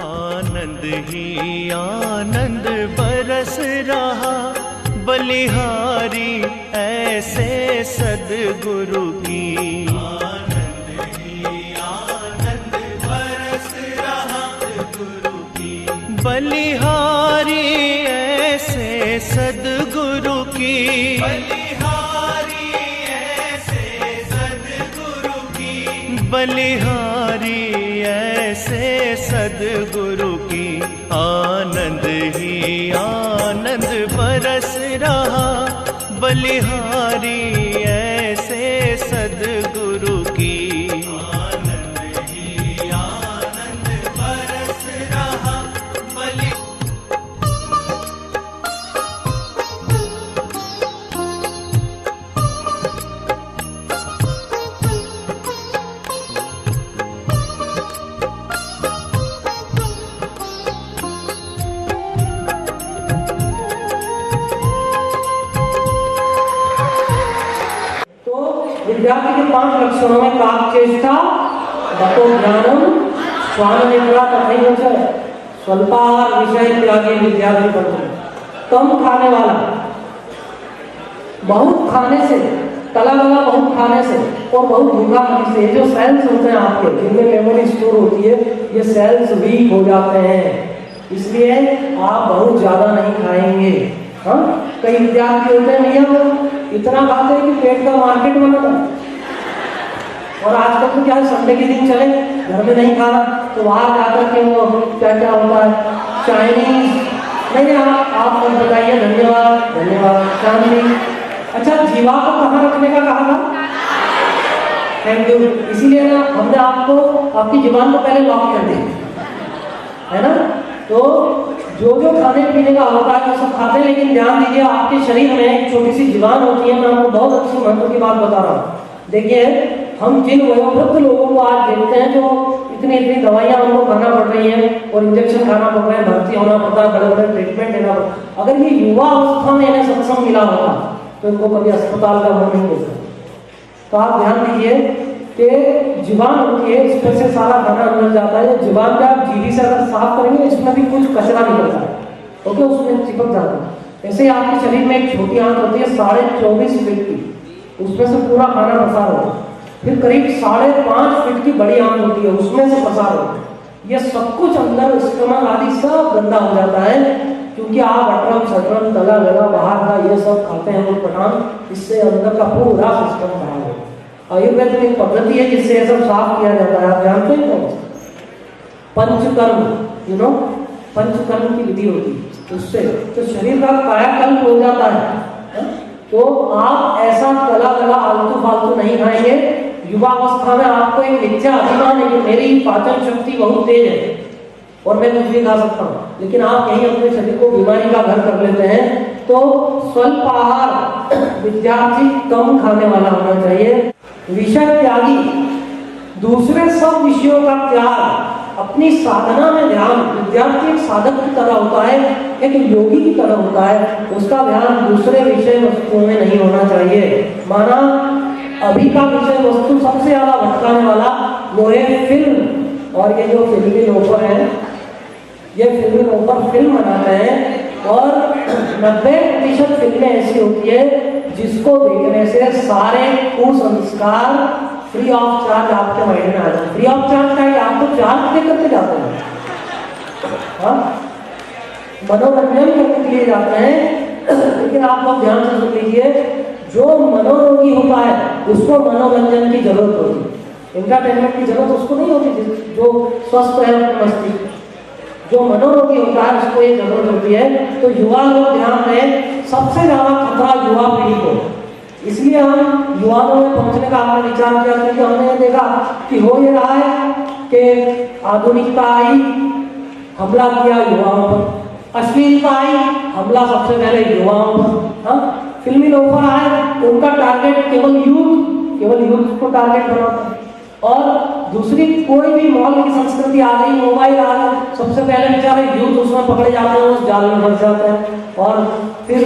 आनंद ही आनंद बरस रहा, बलिहारी ऐसे सद्गुरु की। आनंद ही आनंद बरस रहा गुरु की, बलिहारी ऐसे सद्गुरु की। बलिहारी ऐसे सद्गुरु की, बलिहारी ऐसे सद्गुरु की। आनंद ही आनंद बरस रहा, बलिहारी ऐसे सद्गुरु की। आनंद ही आनंद बरस रहा, विद्यार्थी के 5 लक्षणों में काकचेष्टा, गतो ज्ञानम, स्वाननिद्रा तथैव स्वल्पाहार विषय त्यागी विद्यार्थी बनते। कम खाने वाला, बहुत खाने से, तला गला बहुत खाने से और बहुत भूखा खाने से, ये जो सेल्स होते हैं आपके जिनमें मेमोरी स्टोर होती है, ये सेल्स वीक हो जाते हैं। इसलिए आप बहुत ज्यादा नहीं खाएंगे। हाँ, कई विद्यार्थी होते हैं भैया इतना खाते हैं कि पेट का मार्केट बना था। और आजकल तो क्या है, संडे के दिन चले घर में नहीं खाना तो बाहर जाकर के वो क्या क्या होता है, चाइनीज। नहीं आप मत बताइए, धन्यवाद धन्यवाद शांति। अच्छा, जीवा को कहाँ रखने का कहा था? Thank you. इसीलिए ना हमने आपको आपकी जुबान को पहले लॉक कर दिया है ना। तो जो जो खाने पीने का होता है वो सब खाते हैं, लेकिन ध्यान दीजिए आपके शरीर में एक छोटी सी जुबान होती है। मैं आपको बहुत अच्छी महत्व की बात बता रहा हूँ। देखिए, हम जिन वयोवृद्ध लोगों को आज देखते हैं जो इतनी इतनी दवाइयाँ उनको खाना पड़ रही हैं और इंजेक्शन खाना पड़ रहा है, भर्ती होना पड़ता है, बड़े बड़े ट्रीटमेंट लेना पड़ता है। अगर ये युवा अवस्था में इन्हें सत्संग मिला होता तो इनको कभी अस्पताल का मुंह नहीं होता। तो आप ध्यान दीजिए कि जुबान होती है, इसमें से सारा खाना अंदर जाता है। जुबान का आप जीभी से अगर साफ करेंगे इसमें भी कुछ कचरा निकलता है, ओके, उसमें चिपक जाता है। ऐसे आपके शरीर में एक छोटी आंत होती है 24.5 फीट की, उसमें से पूरा खाना पसार होता है। फिर करीब 5.5 फीट की बड़ी आंत होती है, उसमें से पसार होता है। ये सब कुछ अंदर स्टमक आदि सब गंदा हो जाता है, क्योंकि आप अटरम सटरम तला गला बाहर का ये सब खाते हैं वो पठान, इससे अंदर का पूरा सिस्टम खराब है। आयुर्वेद में एक पद्धति है जिससे ये सब साफ किया जाता है, आप जानते हैं कौन? पंचकर्म, पंचकर्म की विधि होती है, उससे तो शरीर का कायाकल्प हो जाता है। तो आप ऐसा तला गला आलतू फालतू नहीं खाएंगे। युवावस्था में आपको एक मिथ्या अभिमान है कि मेरी पाचन शक्ति बहुत तेज है और मैं कुछ भी खा सकता हूँ, लेकिन आप यही अपने शरीर को बीमारी का घर कर लेते हैं। तो स्वल्प आहार, विद्यार्थी कम खाने वाला होना चाहिए। विषय त्यागी, दूसरे सब विषयों का त्याग, अपनी साधना में ध्यान। विद्यार्थी एक साधक की तरह होता है, एक योगी की तरह होता है, उसका ध्यान दूसरे विषय वस्तुओं में नहीं होना चाहिए। माना अभी का विषय वस्तु सबसे ज्यादा भटकाने वाला वो है फिल्म। और ये जो फिल्मी लोफर है, ये फिल्मी लोफर फिल्म बनाते हैं और 90% फिल्में ऐसी होती है जिसको देखने से सारे कुसंस्कार फ्री ऑफ चार्ज आपके माइंड में आ जाए। फ्री ऑफ चार्ज का आपको चार्ज दे करके जाते हैं, हाँ, मनोरंजन करने के लिए जाते हैं। लेकिन आप लोग ध्यान से सुन लीजिए, जो मनोरोगी होता है उसको मनोरंजन की जरूरत होती है, एंटरटेनमेंट की जरूरत उसको नहीं होती। जो स्वस्थ है अपने मस्तिष्क, जो मनोरोगी होता है उसको ये जरूरत होती है। तो युवा लोग ध्यान दें, सबसे ज्यादा खतरा युवा पीढ़ी को। इसलिए हम युवाओं में पहुंचने का हमने विचार किया, क्योंकि हमने ये देखा कि हो ये रहा है कि आधुनिकता आई, हमला किया युवाओं पर, अश्लीलता आई, हमला सबसे पहले युवाओं पर। हाँ, फिल्मी लोफर आए, उनका टारगेट केवल यूथ को टारगेट बनाता है। और दूसरी कोई भी मॉल की संस्कृति आ गई, मोबाइल आ गया, सबसे पहले बेचारे यूथ उसमें पकड़े जाते हैं, उस जाल में फंस जाते हैं। और फिर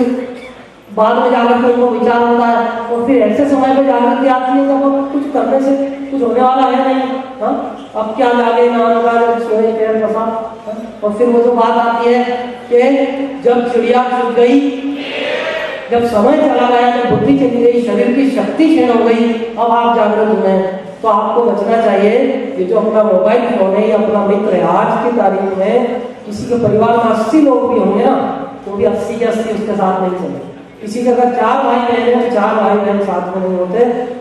बाद में जाकर के उनको विचार होता है, और फिर ऐसे समय पे जागृति आती है जब कुछ करने से कुछ होने वाला है नहीं। हाँ, अब क्या जागे ना सोए पैर फंसा, और फिर वो जो बात आती है कि जब चिड़िया चुग गई, जब समय चला गया, जब बुद्धि चली गई, शरीर की शक्ति क्षीण हो गई, अब आप जागृत हुए हैं, तो आपको बचना चाहिए। ये जो अपना मोबाइल फोन है, ये अपना मित्र है। आज की तारीख में किसी के परिवार में 80 लोग भी होंगे ना, तो भी 80 के 80 उसके साथ नहीं चले। किसी के अगर 4 भाई बहन हैं, 4 भाई बहन साथ में नहीं होते,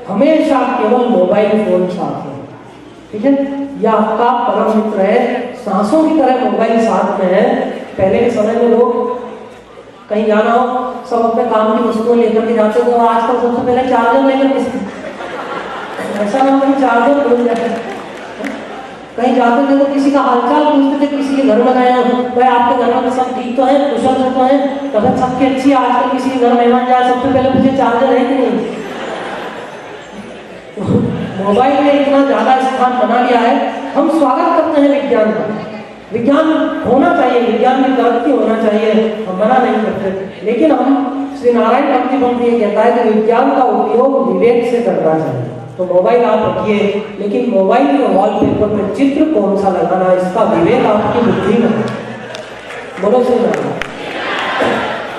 हमेशा केवल मोबाइल फोन साथ में, ठीक है। यह आपका परम मित्र है, सांसों की तरह मोबाइल साथ में है। पहले के समय में लोग कहीं जाना हो, सब अपने काम की वस्तुएं लेकर के जाते थे, और आजकल सबसे पहले चार्जर लेकर के, ऐसा ना कहीं चार्जर भूल जाए। कहीं जाते थे तो किसी का हालचाल पूछते थे, किसी के घर में गए भाई आपके घर में सब ठीक तो है, कुशल तो है, तबियत सबकी अच्छी है। आजकल किसी के घर मेहमान जाए, सबसे पहले पूछे चार्जर है कि नहीं। मोबाइल ने इतना ज्यादा स्थान बना लिया है। हम स्वागत करते हैं विज्ञान का, विज्ञान होना चाहिए, विज्ञान की तरक्की होना चाहिए, हम मना नहीं करते। लेकिन हम श्री नारायण भक्तिपंथ ये कहता है कि विज्ञान का उपयोग विवेक से करना चाहिए। तो मोबाइल आप रखिए, लेकिन मोबाइल के वॉलपेपर में चित्र कौन सा लगाना है, इसका विवेक आपकी बुद्धि में बोलो से लगाना।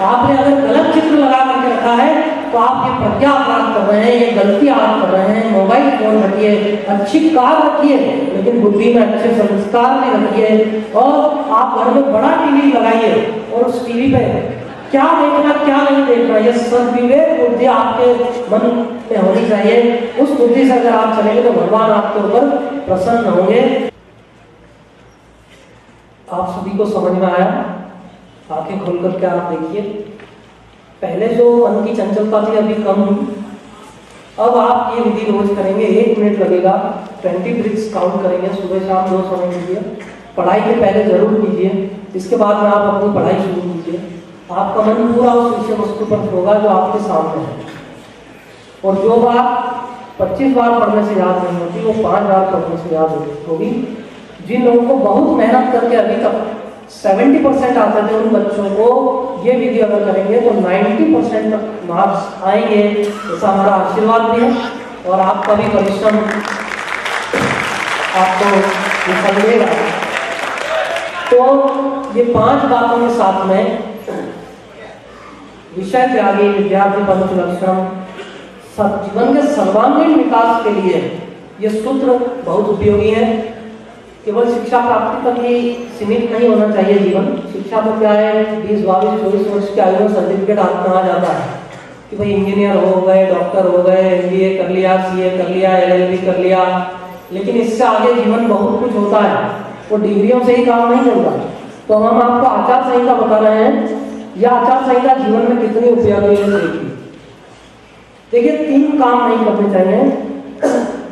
आपने अगर गलत चित्र लगा करके रखा है तो आप ये प्रज्ञा अपराध कर रहे हैं, ये गलती आप कर रहे हैं। मोबाइल फोन रखिए, अच्छी कार रखिए, लेकिन बुद्धि में अच्छे संस्कार भी रखिए। और आप घर में बड़ा टीवी लगाइए, और उस टीवी पे क्या देखना क्या नहीं देखना, ये सद्विवेक बुद्धि आपके मन में होनी चाहिए। उस बुद्धि से अगर आप चलेंगे तो भगवान आपके ऊपर प्रसन्न होंगे। आप सभी को समझ में आया? आंखें खोल करके आप देखिए, पहले जो मन की चंचलता थी अभी कम हुई। अब आप ये विधि रोज करेंगे, 1 मिनट लगेगा, 20 ब्रिथ्स काउंट करेंगे, सुबह शाम 2 समय कीजिए। पढ़ाई के पहले जरूर कीजिए, इसके बाद में आप अपनी पढ़ाई शुरू कीजिए। आपका मन पूरा उस विषय वस्तु पर होगा जो आपके सामने है। और जो बात 25 बार पढ़ने से याद नहीं होती, वो 5 बार पढ़ने से याद होगी। जिन लोगों को बहुत मेहनत करके अभी तक 70% आते थे, उन बच्चों को ये विधि अगर करेंगे तो 90% तक मार्क्स आएंगे, ऐसा हमारा आशीर्वाद भी है। और आपका भी परिश्रम आपको विफल देगा। तो ये 5 बातों के साथ में विषय त्यागी, विद्यार्थी पंच लक्षण, जीवन के सर्वांगीण विकास के लिए ये सूत्र बहुत उपयोगी है। केवल शिक्षा प्राप्ति तक ही सीमित नहीं होना चाहिए जीवन। शिक्षा तो क्या है, 20, 22, 24 वर्ष की आयु में सर्टिफिकेट हाथ में आ जाता है कि भाई इंजीनियर हो गए, डॉक्टर हो गए, MBA कर लिया, CA कर लिया, LLB कर लिया। लेकिन इससे आगे जीवन बहुत कुछ होता है, वो डिग्रियों से ही काम नहीं चलता। तो हम आपको आचार संहिता बता रहे हैं। यह आचार संहिता जीवन में कितनी उपयोगी है। देखिए 3 काम नहीं करने चाहिए।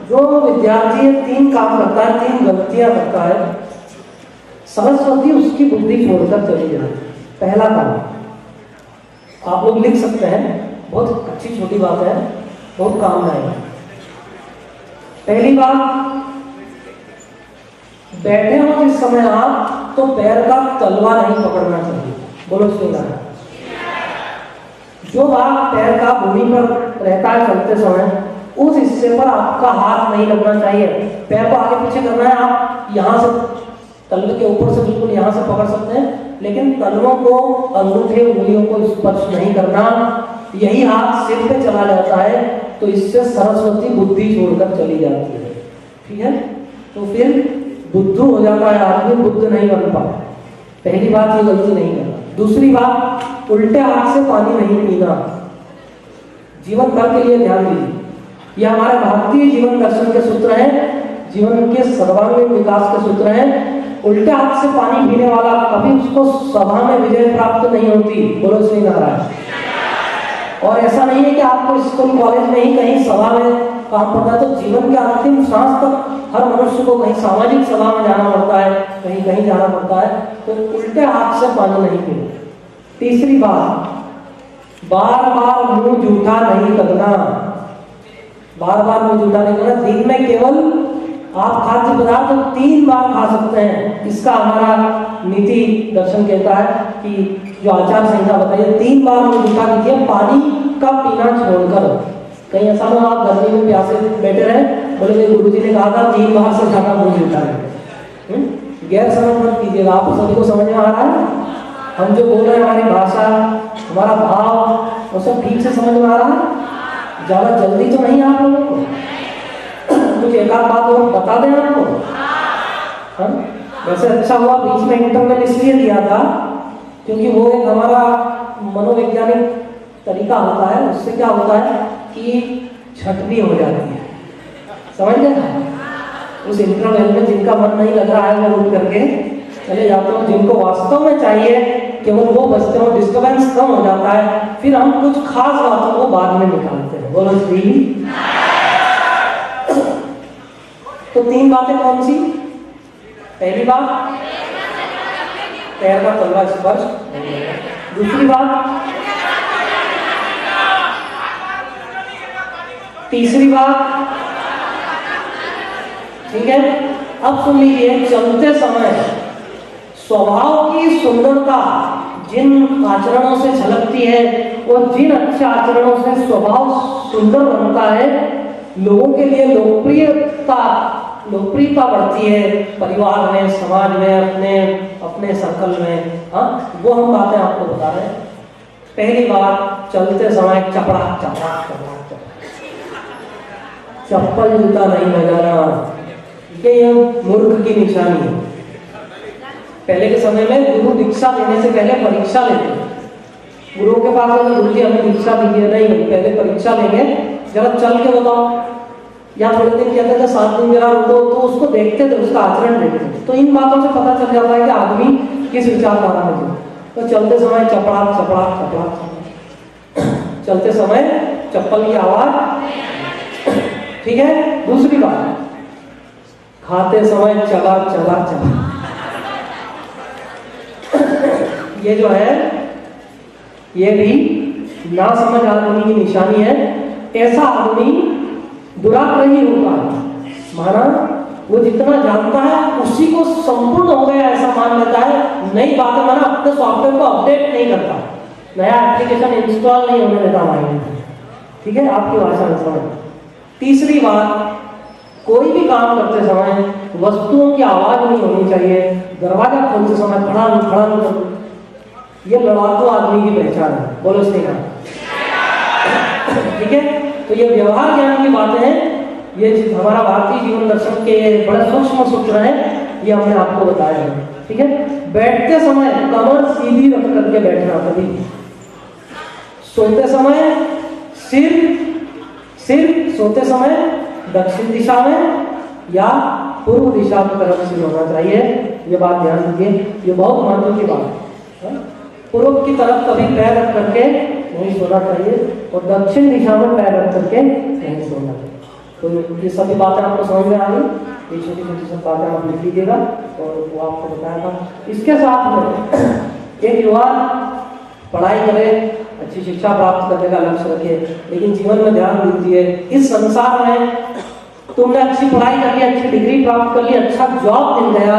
जो विद्यार्थी 3 काम करता है, 3 गलतियां करता है, सरस्वती उसकी बुद्धि छोड़कर चली जाती है। पहला काम आप लोग लिख सकते हैं, बहुत अच्छी छोटी बात है, बहुत काम आएगा। पहली बात, बैठे हो जिस समय आप, तो पैर का तलवा नहीं पकड़ना चाहिए। बोलो सुना। जो भाग पैर का भूमि पर रहता है चलते समय, उस हिस्से पर आपका हाथ नहीं लगना चाहिए। पैर को आगे पीछे करना है, आप यहाँ से तलवे के ऊपर से बिल्कुल यहाँ से पकड़ सकते हैं, लेकिन तलवों को, अंगूठे, उंगलियों को स्पर्श नहीं करना। यही हाथ सिर पे चला जाता है, तो इससे सरस्वती बुद्धि छोड़कर चली जाती है। ठीक है, तो फिर बुद्धू हो जाता है आदमी, बुद्ध नहीं बन पाता। पहली बात, ये गलती नहीं करना। दूसरी बात, उल्टे हाथ से पानी नहीं पीना। जीवन भर के लिए ध्यान दीजिए, यह हमारे भारतीय जीवन दर्शन के सूत्र हैं, जीवन के सर्वांगीण विकास के सूत्र हैं। उल्टे हाथ से पानी पीने वाला कभी उसको सभा में विजय प्राप्त नहीं होती। बोलो श्री नारायण। और ऐसा नहीं है कि आपको स्कूल कॉलेज में ही कहीं सभा में काम पड़ता है, तो जीवन के अंतिम सांस तक हर मनुष्य को कहीं सामाजिक सभा में जाना पड़ता है, कहीं कहीं जाना पड़ता है। तो उल्टे हाथ से पानी नहीं पीना। तीसरी बात, बार बार मुंह जूठा नहीं करना। बार बार मुंह जूठा नहीं करना। दिन में केवल आप खाद्य पदार्थ 3 बार खा सकते हैं। इसका हमारा नीति दर्शन कहता है कि जो आचार संहिता बताइए, 3 बार मुंह जूठा कीजिए, पानी का पीना छोड़कर। कहीं ऐसा ना आप गर्मी में प्यासे बैठे रहे, बोले गुरु जी ने कहा था 3 बार से ज्यादा मुंह जूठा है। गैर समझ मत कीजिएगा, आप सभी को समझ में आ रहा है? हम जो बोल रहे हैं, हमारी भाषा, हमारा भाव, वो सब ठीक से समझ में आ रहा है? ज़्यादा जल्दी तो नहीं आप लोगों को? कुछ एक आध बात और बता दें आपको? हाँ, वैसे अच्छा हुआ बीच में इंटरवल इसलिए दिया था क्योंकि वो एक हमारा मनोवैज्ञानिक तरीका होता है, उससे क्या होता है कि छट भी हो जाती है, समझ गए? उस इंटरवल में जिनका मन नहीं लग रहा है वो रुक करके चले जाते हो, जिनको वास्तव में चाहिए केवल वो बचते हो, डिस्टर्बेंस कम हो जाता है, फिर हम कुछ खास बातों को बाद में निकालते हैं। बोलो जी। तो 3 बातें कौन सी? पहली बात, पैर का तलवा स्पर्श। दूसरी बात, तीसरी बात, ठीक है? अब सुन लीजिए, चलते समय स्वभाव की सुंदरता जिन आचरणों से झलकती है और जिन अच्छे आचरणों से स्वभाव सुंदर बनता है, लोगों के लिए लोकप्रियता बढ़ती है, परिवार में, समाज में, अपने सर्कल में। हाँ, वो हम बातें आपको बता रहे हैं। पहली बात, चलते समय चपड़ा चपड़ा चपड़ा चप्पल जूता नहीं बजाना, ये मूर्ख की निशानी है। पहले के समय में गुरु दीक्षा देने से पहले परीक्षा लेते हैं। गुरुओं के पास अगर गुरु जी हमें दीक्षा दीजिए, नहीं, पहले परीक्षा लेंगे, जरा चल के बताओ, या थोड़े दिन कहते थे 7 दिन जरा रुको, तो उसको देखते थे, उसका आचरण देखते थे। तो इन बातों से पता चल जाता है कि आदमी किस विचारधारा में है। तो चलते समय चपड़ा चपड़ा चपड़ा चपड़ा, चलते समय चप्पल की आवाज, ठीक है? दूसरी बात, खाते समय चबा चबा चबा। ये जो है, ये भी ना समझ आदमी की निशानी है। ऐसा आदमी दुराग्रही होता है, माना वो जितना जानता है उसी को संपूर्ण हो गया ऐसा मान लेता है, नई बातें माना अपने सॉफ्टवेयर को अपडेट नहीं करता, नया एप्लीकेशन इंस्टॉल नहीं होने देता माइंड में, ठीक है? आपकी भाषा में समझ। तीसरी बात, कोई भी काम करते समय वस्तुओं की आवाज नहीं होनी चाहिए। दरवाजा खोलते समय खड़ाम खड़ाम, ये लड़ाकू आदमी की पहचान है। बोलो सही ना? ठीक है? तो ये व्यवहार ज्ञान की बातें हैं, ये हमारा भारतीय जीवन दर्शन के बड़े सूक्ष्म सूत्र हैं, ये हमने आपको बताया है। ठीक है? बैठते समय कमर सीधी रख करके बैठना कभी, सोते समय सिर सोते समय दक्षिण दिशा में या पूर्व दिशा की तरफ सिर होना चाहिए। ये बात ध्यान रखिए, ये बहुत महत्व की बात है। पूर्व की तरफ कभी पैर रख करके नहीं सोना चाहिए और दक्षिण दिशा में पैर रख करके नहीं सोना चाहिए। तो ये सभी बातें आपको समझ में आ गई, ये छोटी छोटी सब बातें आप लिख लीजिएगा और वो आपको बताया था। इसके साथ में एक युवा पढ़ाई करे, अच्छी शिक्षा प्राप्त करने का लक्ष्य रखे, लेकिन जीवन में ध्यान दीजिए, इस संसार में तुमने अच्छी पढ़ाई कर ली, अच्छी डिग्री प्राप्त कर ली, अच्छा जॉब मिल गया,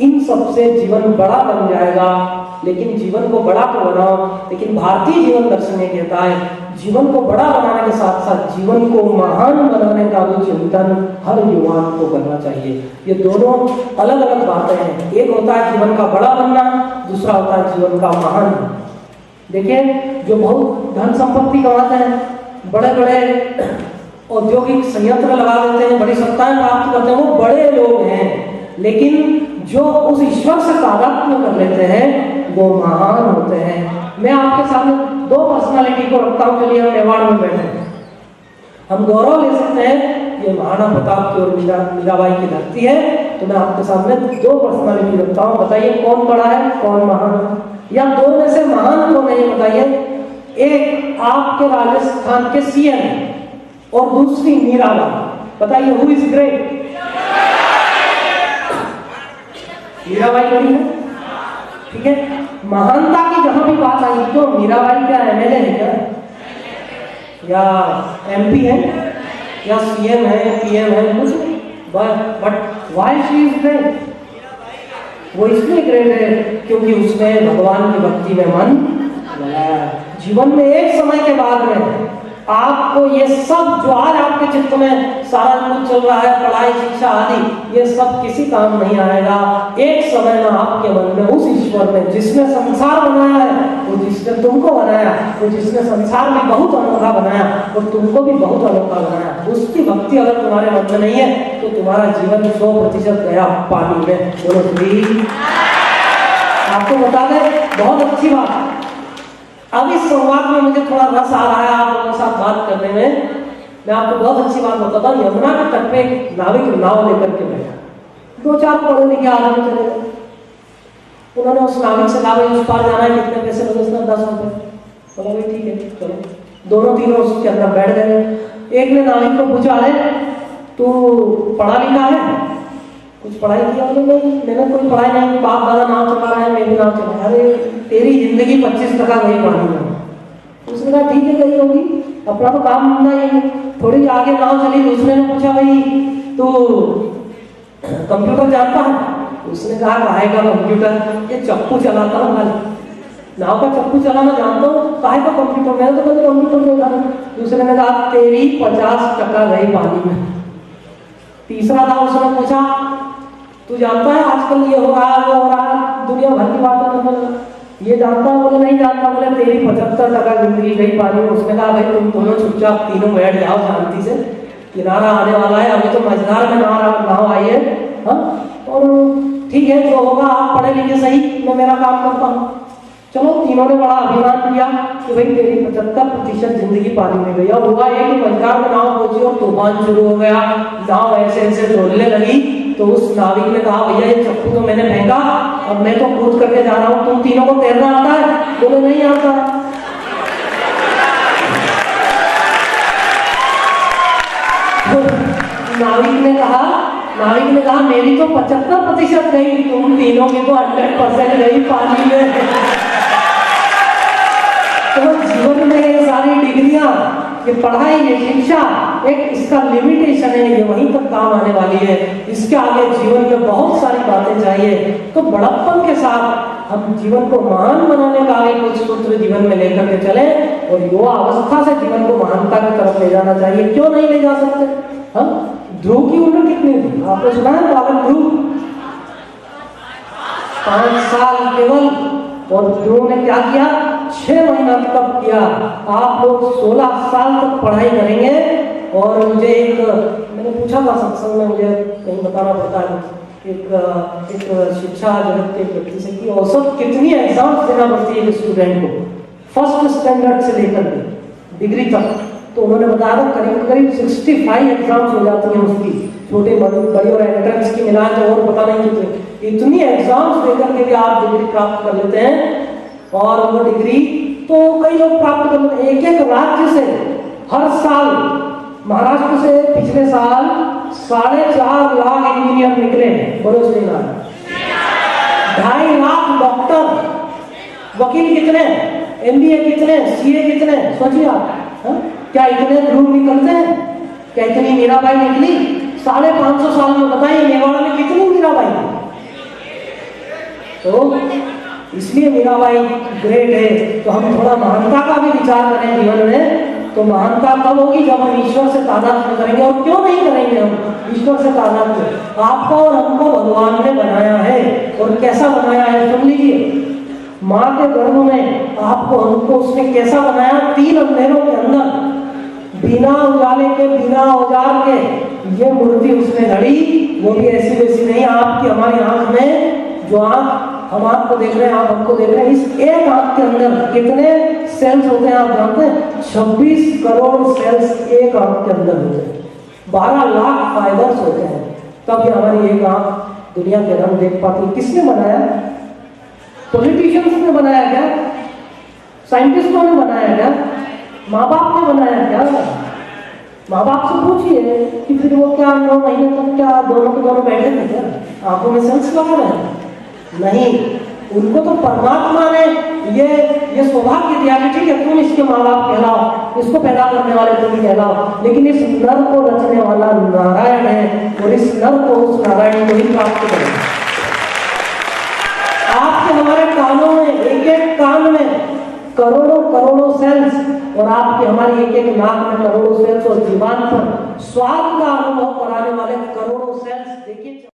इन सबसे जीवन बड़ा बन जाएगा। लेकिन जीवन को बड़ा तो बनाओ, लेकिन भारतीय जीवन दर्शन ये कहता है जीवन को बड़ा बनाने के साथ साथ जीवन को महान बनाने का भी चिंतन हर युवान को करना चाहिए। ये दोनों अलग अलग बातें हैं, एक होता है जीवन का बड़ा बनना, दूसरा होता है जीवन का महान। देखिए, जो बहुत धन संपत्ति कमाते हैं, बड़े बड़े औद्योगिक संयंत्र लगा देते हैं, बड़ी सत्ताएं प्राप्त करते हैं, वो बड़े लोग हैं, लेकिन जो उस ईश्वर से तादात्म्य कर लेते हैं वो महान होते हैं। मैं आपके सामने दो पर्सनालिटी को रखता हूं, चलिए हम मेवाड़ में बैठे हैं, हम गौरव ले सकते हैं ये महाराणा प्रताप की और मीराबाई की धरती है। तो मैं आपके सामने दो पर्सनालिटी रखता हूं, बताइए कौन बड़ा है कौन महान है, या दो में से महान कौन है ये बताइए। एक आपके राजस्थान के सीएम और दूसरी मीराबाई, बताइए हु इज ग्रेट? मीराबाई बड़ी है, ठीक है। महानता की जहां भी बात आई तो मीराबाई क्या एमएलए है क्या, या एमपी है, या सीएम है, पीएम है, कुछ नहीं, but why she is great? वो इसलिए ग्रेट है क्योंकि उसने भगवान की भक्ति में मन लगाया। जीवन में एक समय के बाद में आपको ये सब जो आज आपके चित्त में सारा कुछ चल रहा है, पढ़ाई शिक्षा आदि, ये सब किसी काम नहीं आएगा। एक समय में आपके मन में उस ईश्वर ने जिसने संसार बनाया है, वो जिसने तुमको बनाया, वो जिसने संसार में बहुत अनोखा बनाया, वो तुमको भी बहुत अनोखा बनाया, उसकी भक्ति अगर तुम्हारे मन में नहीं है तो तुम्हारा जीवन 100% गया पानी में। बोलो श्री। आपको बता दें बहुत अच्छी बात, अब इस संवाद में मुझे थोड़ा रस आ रहा है आप लोगों के साथ बात करने में। मैं आपको बहुत अच्छी बात बताता हूँ। यमुना के तट पे एक नाविक नाव लेकर के बैठा, 2-4 पढ़े लिखे आदमी चले गए। उन्होंने उस नाविक से कहा, भाई उस पार जाना है, कितने पैसे लगे? उसने 10 रुपए। बोला भाई ठीक है चलो। दोनों तीनों उसके अंदर बैठ गए। एक ने नाविक को पूछा, अरे तू पढ़ा लिखा है, कुछ पढ़ाई किया? नहीं, मैंने कोई पढ़ाई नहीं, बाप दादा नाव चला रहा है, मैं भी नाव चला। अरे तेरी जिंदगी 25% गई पानी में। उसने कहा ठीक है गई होगी, अपना तो काम धंधा ही है। थोड़ी आगे नाव चली, दूसरे ने पूछा, भाई तू कंप्यूटर जानता है? उसने कहा काहे का कंप्यूटर, ये चप्पू चलाता हूँ खाली, नाव का चप्पू चलाना जानता हूँ, काहे का कंप्यूटर, मैंने तो कभी कंप्यूटर नहीं जाना। दूसरे ने कहा तेरी 50% गई पानी में। तीसरा था, उसने पूछा तू जानता है आजकल ये हो रहा है, वो हो रहा है, दुनिया भर की बातें करने लगा, ये जानता है? बोले नहीं जानता। बोले तेरी 75% जिंदगी गई पानी में। उसने कहा भाई तुम दोनों चुपचाप तीनों बैठ जाओ शांति से, किनारा आने वाला है, अभी तो मझधार में नाव आई है। हाँ, और ठीक है जो होगा, आप पढ़े लिखे सही, मैं मेरा काम करता हूँ। चलो तीनों ने बड़ा अभिमान किया कि भाई तेरी 75% जिंदगी पानी में गई। अब हुआ ये कि मझधार में नाव पहुंची और तूफान शुरू हो गया, नाव ऐसे ऐसे डोलने लगी। तो उस नाविक ने कहा भैया ये चप्पू तो मैंने फेंका, अब मैं तो कूद करके जा रहा हूँ, तुम तीनों को तैरना आता है? बोले नहीं आता। तो नाविक ने कहा मेरी तो 75% गई, तुम तीनों की तो 100% गई पानी में। तो जीवन में ये सारी डिग्रियां, ये पढ़ाई, ये शिक्षा, एक इसका लिमिटेशन है, ये वहीं तक काम आने वाली है। इसके आगे जीवन में बहुत सारी बातें चाहिए। तो बड़प्पन के साथ हम जीवन को महान बनाने का आगे कुछ सूत्र जीवन में लेकर के चले, और युवा अवस्था से जीवन को महानता की तरफ ले जाना चाहिए। क्यों नहीं ले जा सकते? हाँ, ध्रुव की उम्र कितनी थी आपने सुना है? बालक ध्रुव 5 साल केवल, और ध्रुव ने क्या किया? 6 महीना तप किया। आप लोग 16 साल तक पढ़ाई करेंगे। और मुझे एक मैंने पूछा था सत्संग में, मुझे कहीं बताना पड़ता है, एक शिक्षा जगत के व्यक्ति से कि औसत कितनी एग्जाम्स देना पड़ती है स्टूडेंट को, फर्स्ट स्टैंडर्ड से लेकर के डिग्री तक। तो उन्होंने बताया था करीब करीब 65 एग्जाम्स हो जाती हैं उसकी, छोटे बड़ी और एंट्रेंस की मिला के, और पता नहीं कितने, इतनी एग्जाम्स देकर के भी आप डिग्री प्राप्त कर लेते हैं। और वो डिग्री तो कई लोग प्राप्त कर लेते हैं। एक राज्य से हर साल, महाराष्ट्र से पिछले साल 4.5 लाख इंजीनियर निकले हैं। बोलो सही नाम। 2.5 लाख डॉक्टर, वकील कितने, MBA कितने, CA कितने, सोचिए आप। क्या इतने ध्रुव निकलते हैं? क्या इतनी मीराबाई निकली 550 साल में? बताइए मेवाड़ में कितनी मीराबाई? तो इसलिए मीराबाई ग्रेट है। तो हम थोड़ा महानता का भी विचार करें जीवन में। तो महानता तब होगी जब हम ईश्वर से तादात्म्य करेंगे। और क्यों नहीं करेंगे हम ईश्वर से तादात्म्य? आपको और हमको भगवान ने बनाया है, और कैसा बनाया है सुन लीजिए। माँ के गर्भ में आपको हमको उसने कैसा बनाया? 3 अंधेरों के अंदर, बिना उजाले के, बिना औजार के ये मूर्ति उसने घड़ी। वो भी ऐसी वैसी नहीं, आपकी हमारी आंख में, जो आंख हम आपको देख रहे हैं, आप हमको देख रहे हैं, इस एक आंख के अंदर कितने सेल्स होते हैं आप जानते हैं? 26 करोड़ सेल्स एक आंख के अंदर होते हैं। 12 लाख फाइबर्स होते हैं, तब ये हमारी एक आंख दुनिया के रंग देख पाती है। किसने बनाया? पॉलिटिशियंस ने बनाया क्या? साइंटिस्टों ने बनाया क्या? माँ बाप ने बनाया क्या? माँ बाप से पूछिए कि फिर वो क्या 9 महीने तक क्या दोनों के दोनों बैठे थे क्या? आंखों में सेंस लगा रहे हैं? नहीं, उनको तो परमात्मा ने ये सौभाग्य दिया कि ठीक है तुम इसके माँ बाप कहलाओ, इसको पैदा करने वाले तुम कहलाओ, लेकिन इस नर को रचने वाला नारायण है, और इस नर को उस नारायण को ही प्राप्त करें। आपके हमारे कानों में, एक एक कान में करोड़ों करोड़ों सेल्स, और आपकी हमारी एक एक नाक में करोड़ों सेल्स, और जुबान पर स्वाद का अनुभव कराने वाले करोड़ों सेल्स। देखिए